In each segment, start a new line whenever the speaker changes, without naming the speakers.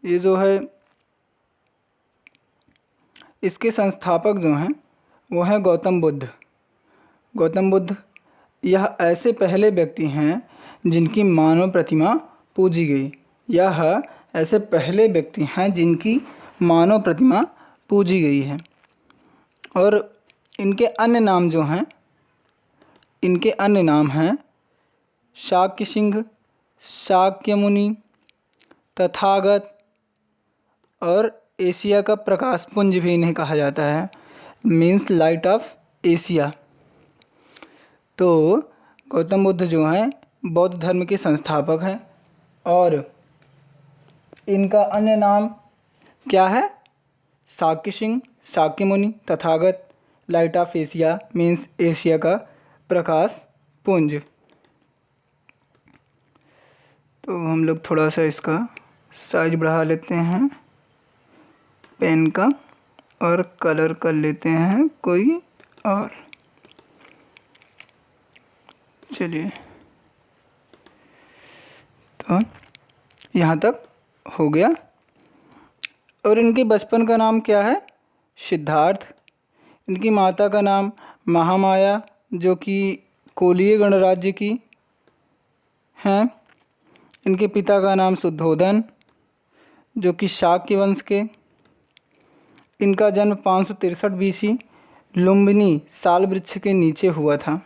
ये जो है इसके संस्थापक जो हैं वो हैं गौतम बुद्ध। गौतम बुद्ध यह ऐसे पहले व्यक्ति हैं जिनकी मानव प्रतिमा पूजी गई। यह ऐसे पहले व्यक्ति हैं जिनकी मानव प्रतिमा पूजी गई है। और इनके अन्य नाम जो हैं, इनके अन्य नाम हैं शाक्य सिंह, शाक्य मुनि, तथागत और एशिया का प्रकाश पुंज भी इन्हें कहा जाता है, मीन्स लाइट ऑफ एशिया। तो गौतम बुद्ध जो हैं बौद्ध धर्म के संस्थापक हैं और इनका अन्य नाम क्या है? Shakya Singh, Shakya Muni, Tathagata, light of Asia means Asia का प्रकाश पुंज। तो हम लोग थोड़ा सा इसका साइज बढ़ा लेते हैं पेन का और कलर कर लेते हैं कोई और। चलिए, तो यहाँ तक हो गया। और इनके बचपन का नाम क्या है? सिद्धार्थ। इनकी माता का नाम महामाया जो कि कोलीय गणराज्य की हैं। इनके पिता का नाम शुद्धोधन जो कि शाक्य वंश के। इनका जन्म 563 बीसी लुम्बिनी साल वृक्ष के नीचे हुआ था।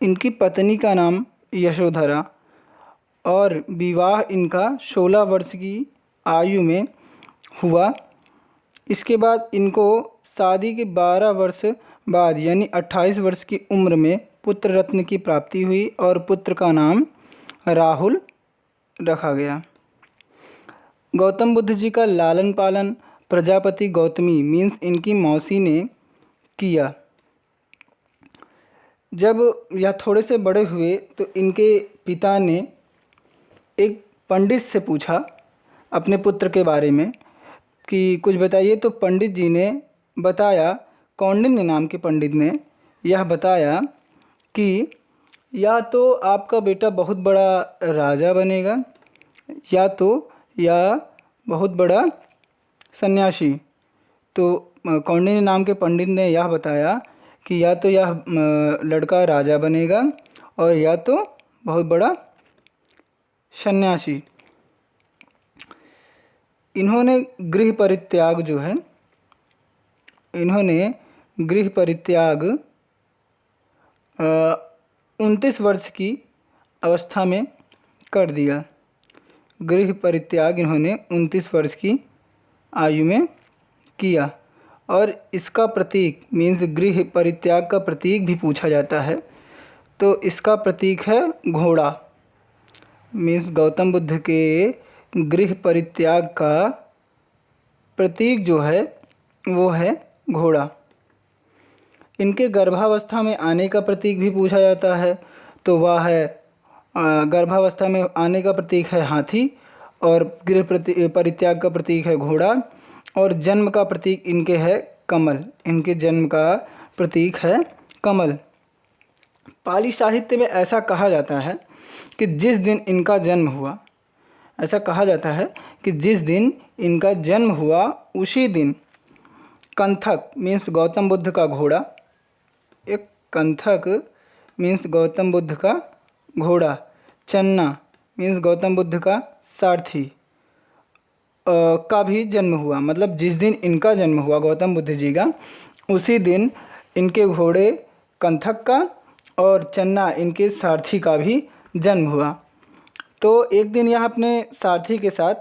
इनकी पत्नी का नाम यशोधरा और विवाह इनका 16 वर्ष की आयु में हुआ। इसके बाद इनको शादी के 12 वर्ष बाद यानी 28 वर्ष की उम्र में पुत्र रत्न की प्राप्ति हुई और पुत्र का नाम राहुल रखा गया। गौतम बुद्ध जी का लालन पालन प्रजापति गौतमी मीन्स इनकी मौसी ने किया। जब यह थोड़े से बड़े हुए तो इनके पिता ने एक पंडित से पूछा अपने पुत्र के बारे में कि कुछ बताइए। तो पंडित जी ने बताया, कौंडिन्य नाम के पंडित ने यह बताया कि या तो आपका बेटा बहुत बड़ा राजा बनेगा या तो यह बहुत बड़ा सन्यासी। तो कौंडिन्य नाम के पंडित ने यह बताया कि या तो यह लड़का राजा बनेगा और या तो बहुत बड़ा सन्यासी। इन्होंने गृह परित्याग जो है, इन्होंने गृह परित्याग 29 वर्ष की अवस्था में कर दिया। गृह परित्याग इन्होंने 29 वर्ष की आयु में किया। और इसका प्रतीक मीन्स गृह परित्याग का प्रतीक भी पूछा जाता है। तो इसका प्रतीक है घोड़ा। मीन्स गौतम बुद्ध के गृह परित्याग का प्रतीक जो है वो है घोड़ा। इनके गर्भावस्था में आने का प्रतीक भी पूछा जाता है। तो वह है गर्भावस्था में आने का प्रतीक है हाथी और गृह परित्याग का प्रतीक है घोड़ा और जन्म का प्रतीक इनके है कमल। इनके जन्म का प्रतीक है कमल। पाली साहित्य में ऐसा कहा जाता है कि जिस दिन इनका जन्म हुआ, ऐसा कहा जाता है कि जिस दिन इनका जन्म हुआ उसी दिन कंथक मीन्स गौतम बुद्ध का घोड़ा, एक कंथक मीन्स गौतम बुद्ध का घोड़ा, चन्ना मीन्स गौतम बुद्ध का सारथी का भी जन्म हुआ। मतलब जिस दिन इनका जन्म हुआ गौतम बुद्ध जी का उसी दिन इनके घोड़े कंथक का और चन्ना इनके सारथी का भी जन्म हुआ। तो एक दिन यह अपने सारथी के साथ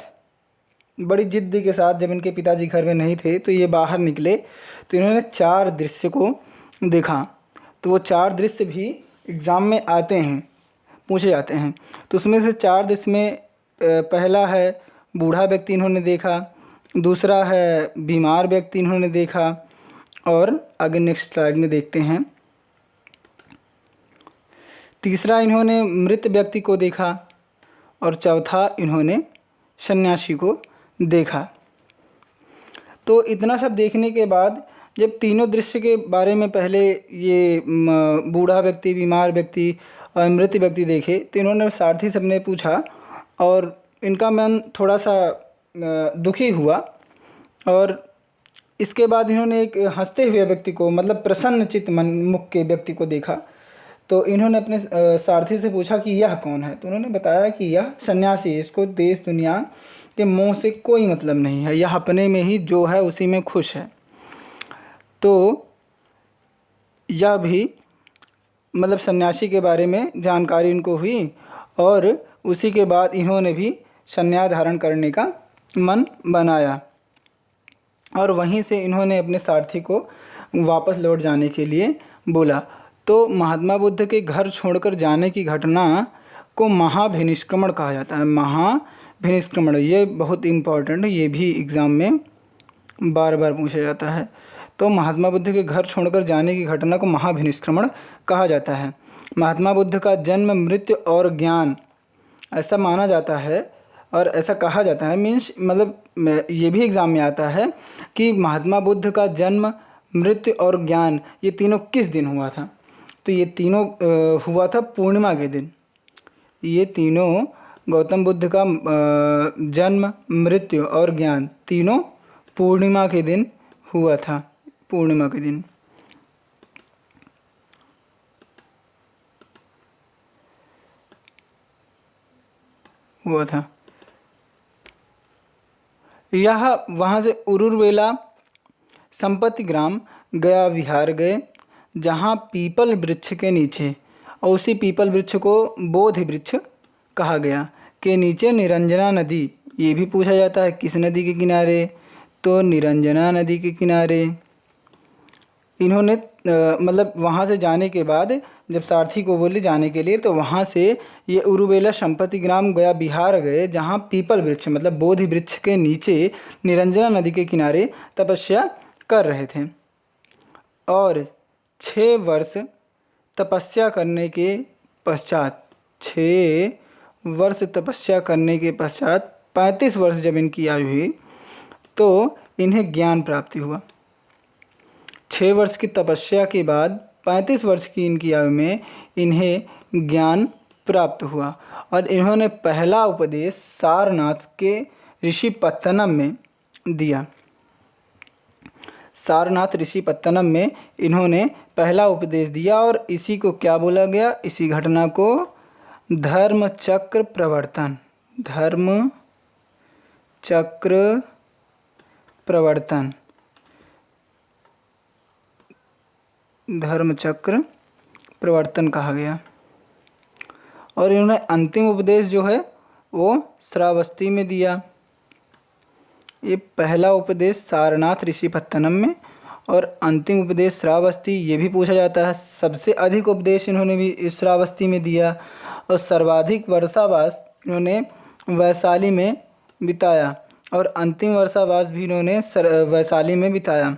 बड़ी जिद्द के साथ, जब इनके पिताजी घर में नहीं थे तो ये बाहर निकले तो इन्होंने 4 दृश्य को देखा। तो वो 4 दृश्य भी एग्ज़ाम में आते हैं, पूछे जाते हैं। तो उसमें से 4 दृश्य में पहला है बूढ़ा व्यक्ति इन्होंने देखा, दूसरा है बीमार व्यक्ति इन्होंने देखा और आगे नेक्स्ट स्लाइड में देखते हैं। तीसरा इन्होंने मृत व्यक्ति को देखा और चौथा इन्होंने सन्यासी को देखा। तो इतना सब देखने के बाद जब तीनों दृश्य के बारे में पहले ये बूढ़ा व्यक्ति, बीमार व्यक्ति और मृत व्यक्ति देखे तो इन्होंने सारथी सबने पूछा और इनका मन थोड़ा सा दुखी हुआ और इसके बाद इन्होंने एक हंसते हुए व्यक्ति को, मतलब प्रसन्नचित्त मन मुख के व्यक्ति को देखा। तो इन्होंने अपने सारथी से पूछा कि यह कौन है। तो उन्होंने बताया कि यह सन्यासी है, इसको देश दुनिया के मोह से कोई मतलब नहीं है, यह अपने में ही जो है उसी में खुश है। तो यह भी मतलब सन्यासी के बारे में जानकारी इनको हुई और उसी के बाद इन्होंने भी संन्यास धारण करने का मन बनाया और वहीं से इन्होंने अपने सारथी को वापस लौट जाने के लिए बोला। तो महात्मा बुद्ध के घर छोड़कर जाने की घटना को महाभिनिष्क्रमण कहा जाता है। महाभिनिष्क्रमण ये बहुत इम्पोर्टेंट है, ये भी एग्ज़ाम में बार बार पूछा जाता है। तो महात्मा बुद्ध के घर छोड़कर जाने की घटना को महाभिनिष्क्रमण कहा जाता है। महात्मा बुद्ध का जन्म, मृत्यु और ज्ञान ऐसा माना जाता है और ऐसा कहा जाता है, मीन्स मतलब ये भी एग्ज़ाम में आता है कि महात्मा बुद्ध का जन्म, मृत्यु और ज्ञान ये तीनों किस दिन हुआ था। तो ये तीनों हुआ था पूर्णिमा के दिन। ये तीनों गौतम बुद्ध का जन्म, मृत्यु और ज्ञान तीनों पूर्णिमा के दिन हुआ था। पूर्णिमा के दिन हुआ था। यह वहाँ से उरुवेला संपत्ति ग्राम गया विहार गए, जहाँ पीपल वृक्ष के नीचे, और उसी पीपल वृक्ष को बोधि वृक्ष कहा गया, के नीचे निरंजना नदी, ये भी पूछा जाता है किस नदी के किनारे, तो निरंजना नदी के किनारे। इन्होंने मतलब वहाँ से जाने के बाद जब सारथी को बोले जाने के लिए, तो वहाँ से ये उरुवेला संपत्ति ग्राम गया बिहार गए, जहाँ पीपल वृक्ष मतलब बोधि वृक्ष के नीचे निरंजना नदी के किनारे तपस्या कर रहे थे। और 6 वर्ष तपस्या करने के पश्चात 35 वर्ष जब इनकी आयु हुई तो इन्हें ज्ञान प्राप्ति हुआ। 6 वर्ष की तपस्या के बाद 35 वर्ष की इनकी आयु में इन्हें ज्ञान प्राप्त हुआ और इन्होंने पहला उपदेश सारनाथ के ऋषिपत्तनम में दिया। सारनाथ ऋषिपत्तनम में इन्होंने पहला उपदेश दिया और इसी को क्या बोला गया, इसी घटना को धर्म चक्र प्रवर्तन, धर्म चक्र प्रवर्तन, धर्म चक्र प्रवर्तन कहा गया। और इन्होंने अंतिम उपदेश जो है वो श्रावस्ती में दिया। ये पहला उपदेश सारनाथ ऋषिपत्तनम में और अंतिम उपदेश श्रावस्ती, ये भी पूछा जाता है। सबसे अधिक उपदेश इन्होंने भी श्रावस्ती में दिया और सर्वाधिक वर्षावास इन्होंने वैशाली में बिताया और अंतिम वर्षावास भी इन्होंने वैशाली में बिताया।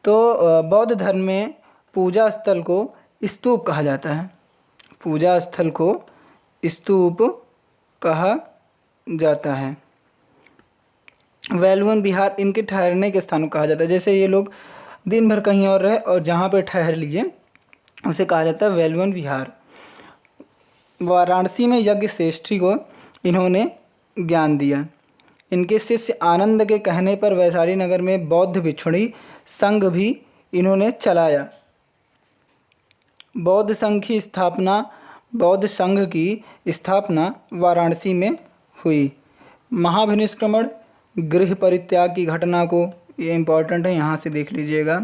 तो बौद्ध धर्म में पूजा स्थल को स्तूप कहा जाता है, पूजा स्थल को स्तूप कहा जाता है। वैलवन विहार इनके ठहरने के स्थान को कहा जाता है। जैसे ये लोग दिन भर कहीं और रहे और जहाँ पे ठहर लिए उसे कहा जाता है वैलवन विहार। वाराणसी में यज्ञ श्रेष्ठी को इन्होंने ज्ञान दिया। इनके शिष्य आनंद के कहने पर वैशाली नगर में बौद्ध भिक्षुणी संघ भी इन्होंने चलाया। बौद्ध संघ की स्थापना वाराणसी में हुई। महाभिनिष्क्रमण गृह परित्याग की घटना को, ये इम्पोर्टेंट है, यहाँ से देख लीजिएगा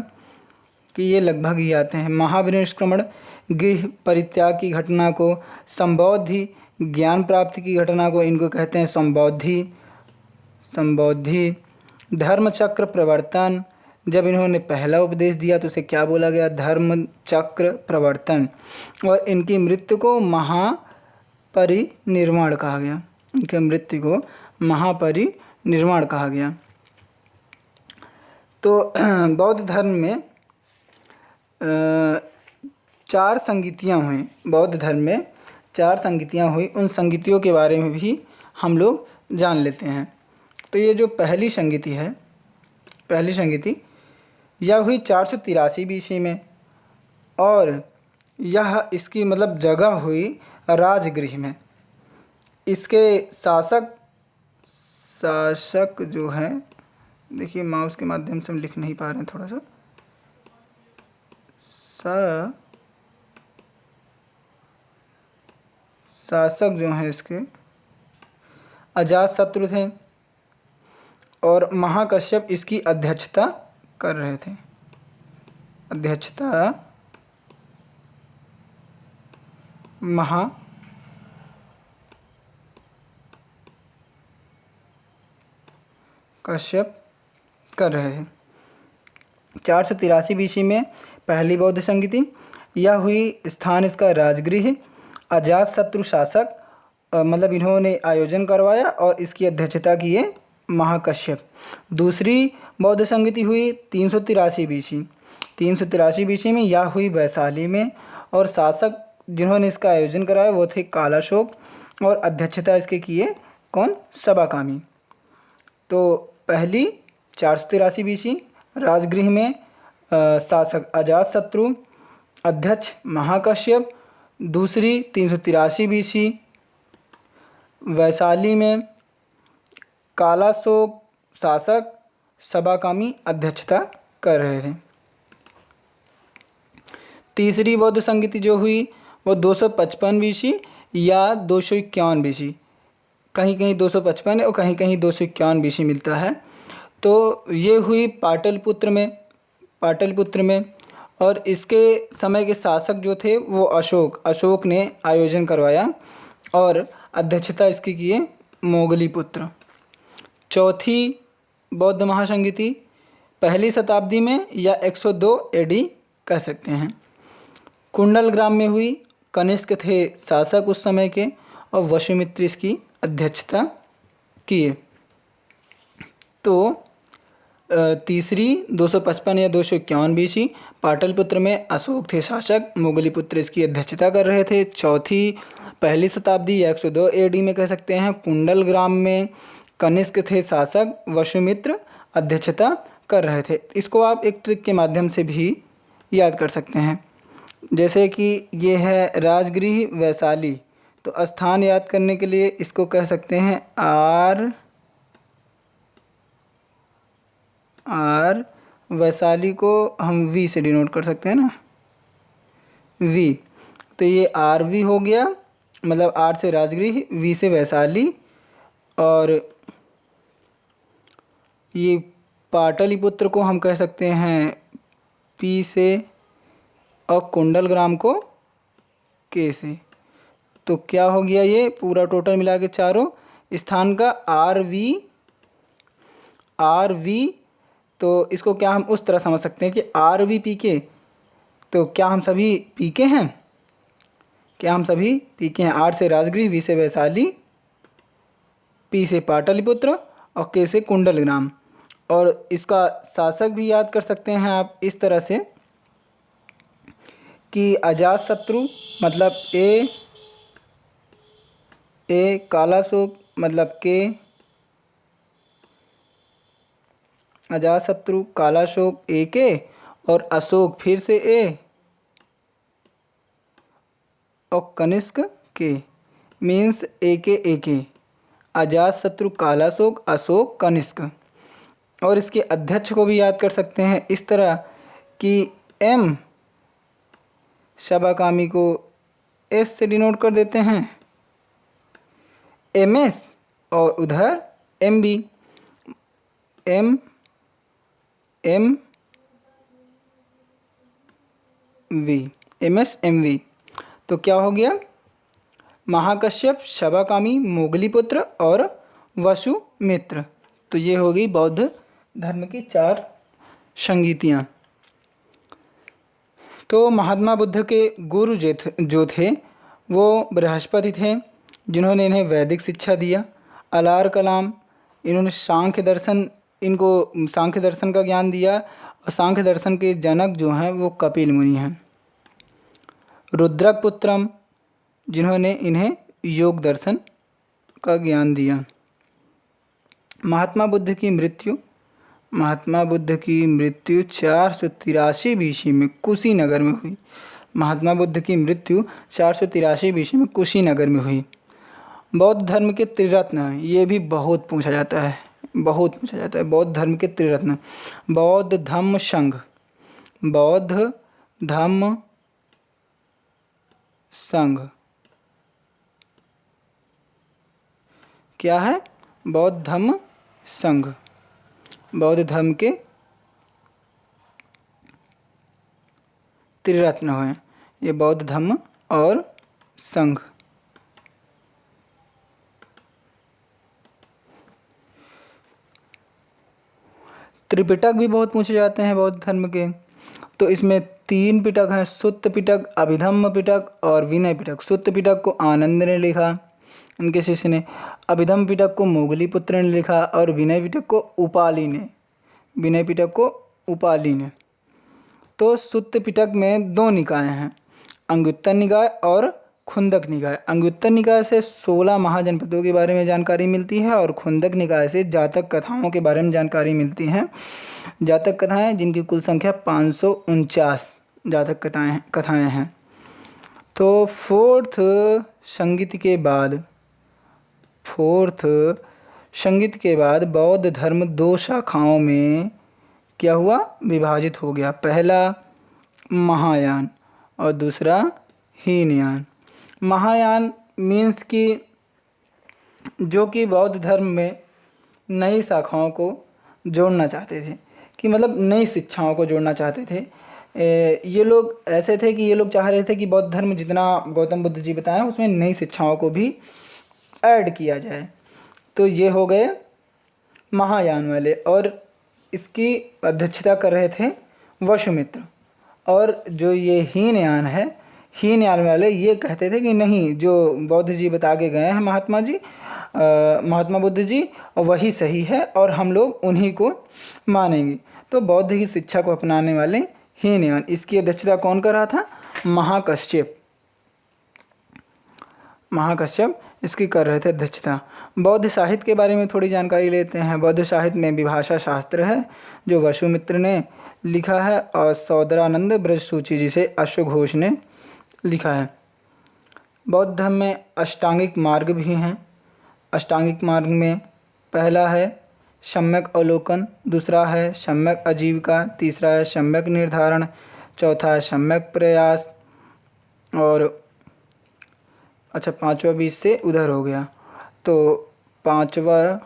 कि ये लगभग ही आते हैं। महाभिनिष्क्रमण गृह परित्याग की घटना को, संबोधि ज्ञान प्राप्ति की घटना को इनको कहते हैं संबोधि। धर्म चक्र प्रवर्तन, जब इन्होंने पहला उपदेश दिया तो उसे क्या बोला गया, धर्म चक्र प्रवर्तन। और इनकी मृत्यु को महापरिनिर्वाण कहा गया, इनके मृत्यु को महापरिनिर्वाण कहा गया। तो बौद्ध धर्म में 4 संगीतियाँ हुई, बौद्ध धर्म में 4 संगीतियाँ हुई, उन संगीतियों के बारे में भी हम लोग जान लेते हैं। तो ये जो पहली संगीति यह हुई 483 BC में और यह इसकी मतलब जगह हुई राजगृह में। इसके शासक शासक जो है, देखिए माउस के माध्यम से हम लिख नहीं पा रहे हैं, थोड़ा सा शासक जो हैं इसके अजातशत्रु थे और महाकश्यप इसकी अध्यक्षता कर रहे थे। अध्यक्षता महाकश्यप कर रहे थे। 483 BC में पहली बौद्ध संगति, यह हुई, स्थान इसका राजगृह। अजातशत्रु शासक, मतलब इन्होंने आयोजन करवाया और इसकी अध्यक्षता किए महाकश्यप। दूसरी बौद्ध संगति हुई 383 BC। 383 BC में यह हुई वैशाली में और शासक जिन्होंने इसका आयोजन कराया वो थे कालाशोक और अध्यक्षता इसके किए कौन, सबाकामी। तो पहली 483 BC राजगृह में शासक अजातशत्रु, अध्यक्ष महाकश्यप। दूसरी 383 BC वैशाली में कालाशोक शासक, सबाकामी अध्यक्षता कर रहे थे। तीसरी बौद्ध संगति जो हुई वो 255 BC या 251 BC, कहीं कहीं 255 है और कहीं कहीं 251 BC मिलता है। तो ये हुई पाटलिपुत्र में और इसके समय के शासक जो थे वो अशोक ने आयोजन करवाया और अध्यक्षता इसकी किए मोगलीपुत्र। चौथी बौद्ध महासंगति पहली शताब्दी में या 102 AD कह सकते हैं, कुंडल ग्राम में हुई। कनिष्क थे शासक उस समय के और वसुमित्र इसकी अध्यक्षता किए। तो तीसरी 255 या 251 BC पाटलिपुत्र में अशोक थे शासक, मोगलीपुत्र इसकी अध्यक्षता कर रहे थे। चौथी पहली शताब्दी या 102 AD में कह सकते हैं, कुंडल ग्राम में कनिष्क थे शासक, वसुमित्र अध्यक्षता कर रहे थे। इसको आप एक ट्रिक के माध्यम से भी याद कर सकते हैं, जैसे कि ये है राजगृह वैशाली, तो स्थान याद करने के लिए इसको कह सकते हैं आर, वैशाली को हम वी से डिनोट कर सकते हैं ना, वी। तो ये आर वी हो गया, मतलब आर से राजगृह, वी से वैशाली, और ये पाटलिपुत्र को हम कह सकते हैं पी से और कुंडल ग्राम को के से। तो क्या हो गया, ये पूरा टोटल मिला के चारों स्थान का आर वी। तो इसको क्या हम उस तरह समझ सकते हैं कि आर वी पी के, तो क्या हम सभी पी के हैं, आर से राजगृह, वी से वैशाली, पी से पाटलिपुत्र और के से कुंडल ग्राम। और इसका शासक भी याद कर सकते हैं आप इस तरह से कि अजातशत्रु मतलब ए, कालाशोक मतलब के, अजातशत्रु कालाशोक ए के और अशोक फिर से ए और कनिष्क के, मीन्स ए के अजातशत्रु कालाशोक अशोक कनिष्क। और इसके अध्यक्ष को भी याद कर सकते हैं इस तरह कि एम, सबाकामी को एस से डिनोट कर देते हैं, एम एस, और उधर M B, M V, M S M V. तो क्या हो गया, महाकश्यप, सबाकामी, मोगलीपुत्र और वसुमित्र। तो ये हो गई बौद्ध धर्म की 4 संगीतियाँ। तो महात्मा बुद्ध के गुरु जो थे वो बृहस्पति थे, जिन्होंने इन्हें वैदिक शिक्षा दिया। अलार कलाम, इन्होंने सांख्य दर्शन का ज्ञान दिया और सांख्य दर्शन के जनक जो हैं वो कपिल मुनि हैं। रुद्रक पुत्रम, जिन्होंने इन्हें योग दर्शन का ज्ञान दिया। महात्मा बुद्ध की मृत्यु 483 BC में कुशीनगर में हुई। महात्मा बुद्ध की मृत्यु 483 BC में कुशीनगर में हुई बौद्ध धर्म के त्रिरत्न, ये भी बहुत पूछा जाता है, बहुत पूछा जाता है। बौद्ध धर्म के त्रिरत्न, बौद्ध धम्म संघ, बौद्ध धम्म संघ क्या है? बौद्ध धम्म संघ, बौद्ध धर्म के त्रिरत्न हैं ये, बौद्ध धम्म और संघ। त्रिपिटक भी बहुत पूछे जाते हैं बौद्ध धर्म के। तो इसमें 3 पिटक हैं, सुत्त पिटक, अभिधम्म पिटक और विनय पिटक। सुत्त पिटक को आनंद ने लिखा, उनके शिष्य ने। अभिधम्म पिटक को मोगलीपुत्र ने लिखा और विनय पिटक को उपाली ने, विनय पिटक को उपाली ने। तो सुत्त पिटक में 2 निकाय हैं, अंगुत्तर निकाय और खुंदक निकाय। अंगुत्तर निकाय से 16 महाजनपदों के बारे में जानकारी मिलती है और खुंदक निकाय से जातक कथाओं के बारे में जानकारी मिलती है। जातक कथाएं जिनकी कुल संख्या 549 जातक कथाएं हैं। तो फोर्थ संगीत के बाद बौद्ध धर्म 2 शाखाओं में क्या हुआ? विभाजित हो गया। पहला महायान और दूसरा हीनयान। महायान मीन्स कि जो कि बौद्ध धर्म में नई शाखाओं को जोड़ना चाहते थे, कि मतलब नई शिक्षाओं को जोड़ना चाहते थे। ये लोग ऐसे थे कि ये लोग चाह रहे थे कि बौद्ध धर्म जितना गौतम बुद्ध जी बताएं उसमें नई शिक्षाओं को भी ऐड किया जाए। तो ये हो गए महायान वाले, और इसकी अध्यक्षता कर रहे थे वसुमित्र। और जो ये हीनयान है, हीनयान वाले ये कहते थे कि नहीं, जो बौद्ध जी बता के गए हैं महात्मा बुद्ध जी, वही सही है और हम लोग उन्हीं को मानेंगे। तो बौद्ध की शिक्षा को अपनाने वाले हीनयान। इसकी अध्यक्षता कौन कर रहा था? महाकश्यप इसकी कर रहे थे अध्यक्षता। बौद्ध साहित्य के बारे में थोड़ी जानकारी लेते हैं। बौद्ध साहित्य में विभाषा शास्त्र है जो वसुमित्र ने लिखा है, और सौदरानंद ब्रज सूची जिसे अश्वघोष ने लिखा है। बौद्ध धर्म में अष्टांगिक मार्ग भी हैं। अष्टांगिक मार्ग में पहला है सम्यक अवलोकन, दूसरा है सम्यक आजीविका, तीसरा है सम्यक निर्धारण, चौथा है सम्यक प्रयास, और अच्छा 5वां बीच से उधर हो गया। तो 5वां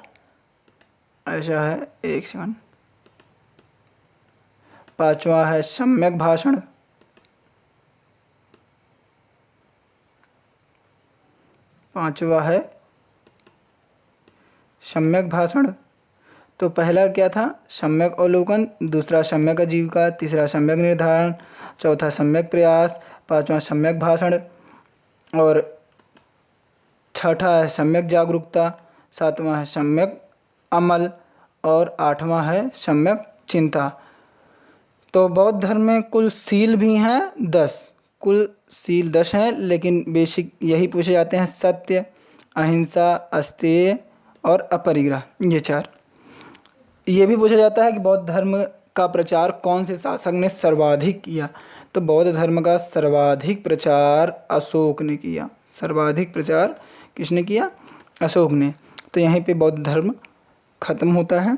ऐसा है, एक सेकंड, 5वां है सम्यक भाषण, 5वां है सम्यक भाषण। तो पहला क्या था? सम्यक अवलोकन, दूसरा सम्यक आजीविका, तीसरा सम्यक निर्धारण, चौथा सम्यक प्रयास, 5वां सम्यक भाषण, और 6ठा है सम्यक जागरूकता, 7वां है सम्यक अमल, और 8वां है सम्यक चिंता। तो बौद्ध धर्म में कुल सील भी हैं 10, कुल सील 10 हैं, लेकिन बेसिक यही पूछे जाते हैं: सत्य, अहिंसा, अस्तेय और अपरिग्रह, ये 4। ये भी पूछा जाता है कि बौद्ध धर्म का प्रचार कौन से शासक ने सर्वाधिक किया? तो बौद्ध धर्म का सर्वाधिक प्रचार अशोक ने किया। सर्वाधिक प्रचार किसने किया? अशोक ने। तो यहीं पे बौद्ध धर्म ख़त्म होता है।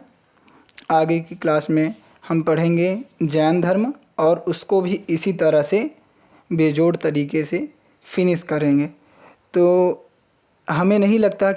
आगे की क्लास में हम पढ़ेंगे जैन धर्म, और उसको भी इसी तरह से बेजोड़ तरीके से फिनिश करेंगे। तो हमें नहीं लगता